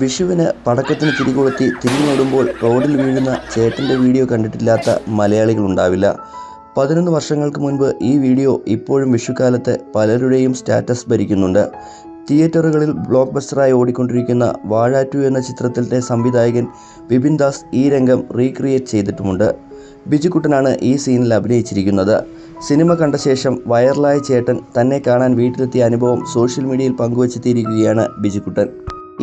വിഷുവിന് പടക്കത്തിന് തിരികൊളുത്തി തിരിഞ്ഞോടുമ്പോൾ റോഡിൽ വീഴുന്ന ചേട്ടൻ്റെ വീഡിയോ കണ്ടിട്ടില്ലാത്ത മലയാളികളുണ്ടാവില്ല. 11 വർഷങ്ങൾക്ക് മുൻപ് ഈ വീഡിയോ ഇപ്പോഴും വിഷുക്കാലത്ത് പലരുടെയും സ്റ്റാറ്റസ് ഭരിക്കുന്നുണ്ട്. തിയേറ്ററുകളിൽ ബ്ലോക്ക് ബസ്റ്ററായി ഓടിക്കൊണ്ടിരിക്കുന്ന വാഴ 2 എന്ന ചിത്രത്തിൻ്റെ സംവിധായകൻ വിപിൻ ദാസ് ഈ രംഗം റീക്രിയേറ്റ് ചെയ്തിട്ടുമുണ്ട്. ബിജുക്കുട്ടനാണ് ഈ സീനിൽ അഭിനയിച്ചിരിക്കുന്നത്. സിനിമ കണ്ട ശേഷം വൈറലായ ചേട്ടൻ തന്നെ കാണാൻ വീട്ടിലെത്തിയ അനുഭവം സോഷ്യൽ മീഡിയയിൽ പങ്കുവച്ചെത്തിയിരിക്കുകയാണ് ബിജുക്കുട്ടൻ.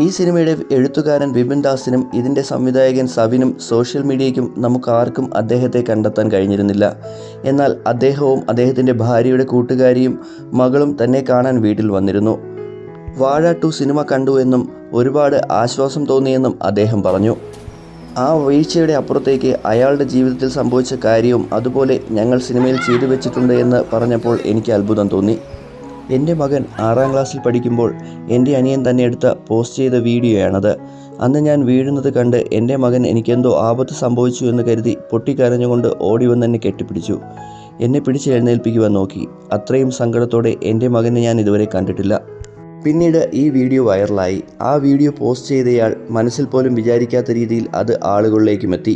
ഈ സിനിമയുടെ എഴുത്തുകാരൻ വിപിൻ ദാസിനും ഇതിൻ്റെ സംവിധായകൻ സവിനും സോഷ്യൽ മീഡിയയ്ക്കും നമുക്കാർക്കും അദ്ദേഹത്തെ കണ്ടെത്താൻ കഴിഞ്ഞിരുന്നില്ല. എന്നാൽ അദ്ദേഹവും അദ്ദേഹത്തിൻ്റെ ഭാര്യയുടെ കൂട്ടുകാരിയും മകളും തന്നെ കാണാൻ വീട്ടിൽ വന്നിരുന്നു. വാഴ 2 സിനിമ കണ്ടു എന്നും ഒരുപാട് ആശ്വാസം തോന്നിയെന്നും അദ്ദേഹം പറഞ്ഞു. ആ വീഴ്ചയുടെ അപ്പുറത്തേക്ക് അയാളുടെ ജീവിതത്തിൽ സംഭവിച്ച കാര്യവും അതുപോലെ ഞങ്ങൾ സിനിമയിൽ ചെയ്തു വെച്ചിട്ടുണ്ട് എന്ന് പറഞ്ഞപ്പോൾ എനിക്ക് അത്ഭുതം തോന്നി. എൻ്റെ മകൻ 6ാം ക്ലാസ്സിൽ പഠിക്കുമ്പോൾ എൻ്റെ അനിയൻ തന്നെ എടുത്ത പോസ്റ്റ് ചെയ്ത വീഡിയോയാണത്. അന്ന് ഞാൻ വീഴുന്നത് കണ്ട് എൻ്റെ മകൻ എനിക്കെന്തോ ആപത്ത് സംഭവിച്ചു എന്ന് കരുതി പൊട്ടിക്കരഞ്ഞുകൊണ്ട് ഓടി വന്ന് എന്നെ കെട്ടിപ്പിടിച്ചു. എന്നെ പിടിച്ച് എഴുന്നേൽപ്പിക്കുവാൻ നോക്കി. അത്രയും സങ്കടത്തോടെ എൻ്റെ മകനെ ഞാൻ ഇതുവരെ കണ്ടിട്ടില്ല. പിന്നീട് ഈ വീഡിയോ വൈറലായി. ആ വീഡിയോ പോസ്റ്റ് ചെയ്തയാൾ മനസ്സിൽ പോലും വിചാരിക്കാത്ത രീതിയിൽ അത് ആളുകളിലേക്കും എത്തി.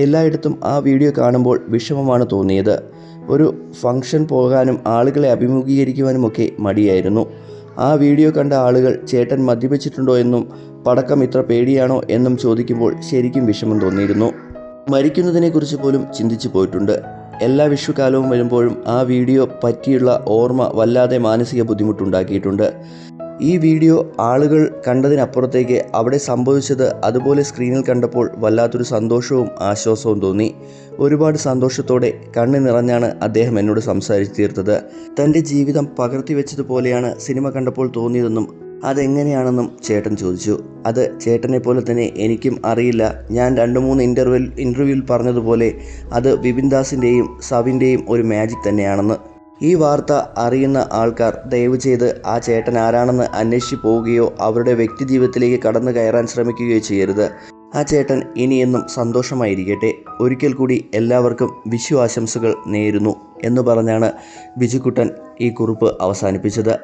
എല്ലായിടത്തും ആ വീഡിയോ കാണുമ്പോൾ വിഷമമാണ് തോന്നിയത്. ഒരു ഫംഗ്ഷൻ പോകാനും ആളുകളെ അഭിമുഖീകരിക്കുവാനുമൊക്കെ മടിയായിരുന്നു. ആ വീഡിയോ കണ്ട ആളുകൾ ചേട്ടൻ മദ്യപിച്ചിട്ടുണ്ടോ എന്നും പടക്കം ഇത്ര പേടിയാണോ എന്നും ചോദിക്കുമ്പോൾ ശരിക്കും വിഷമം തോന്നിയിരുന്നു. മരിക്കുന്നതിനെക്കുറിച്ച് പോലും ചിന്തിച്ചു പോയിട്ടുണ്ട്. എല്ലാ വിഷുക്കാലവും വരുമ്പോഴും ആ വീഡിയോ പറ്റിയുള്ള ഓർമ്മ വല്ലാതെ മാനസിക ബുദ്ധിമുട്ടുണ്ടാക്കിയിട്ടുണ്ട്. ഈ വീഡിയോ ആളുകൾ കണ്ടതിനപ്പുറത്തേക്ക് അവിടെ സംഭവിച്ചത് അതുപോലെ സ്ക്രീനിൽ കണ്ടപ്പോൾ വല്ലാത്തൊരു സന്തോഷവും ആശ്വാസവും തോന്നി. ഒരുപാട് സന്തോഷത്തോടെ കണ്ണു നിറഞ്ഞാണ് അദ്ദേഹം എന്നോട് സംസാരിച്ചു തീർത്തത്. തൻ്റെ ജീവിതം പകർത്തി വെച്ചതുപോലെയാണ് സിനിമ കണ്ടപ്പോൾ തോന്നിയതെന്നും അതെങ്ങനെയാണെന്നും ചേട്ടൻ ചോദിച്ചു. അത് ചേട്ടനെ പോലെ തന്നെ എനിക്കും അറിയില്ല. ഞാൻ 2-3 ഇൻ്റർവ്യൂവിൽ പറഞ്ഞതുപോലെ അത് വിപിൻ ദാസിൻ്റെയും സവിൻ്റെയും ഒരു മാജിക് തന്നെയാണെന്ന്. ഈ വാർത്ത അറിയുന്ന ആൾക്കാർ ദയവ് ചെയ്ത് ആ ചേട്ടൻ ആരാണെന്ന് അന്വേഷിച്ച് പോവുകയോ അവരുടെ വ്യക്തി ജീവിതത്തിലേക്ക് കടന്നു കയറാൻ ശ്രമിക്കുകയോ ചെയ്യരുത്. ആ ചേട്ടൻ ഇനിയെന്നും സന്തോഷമായിരിക്കട്ടെ. ഒരിക്കൽ കൂടി എല്ലാവർക്കും വിഷു ആശംസകൾ നേരുന്നു എന്ന് പറഞ്ഞാണ് ബിജുക്കുട്ടൻ ഈ കുറിപ്പ് അവസാനിപ്പിച്ചത്.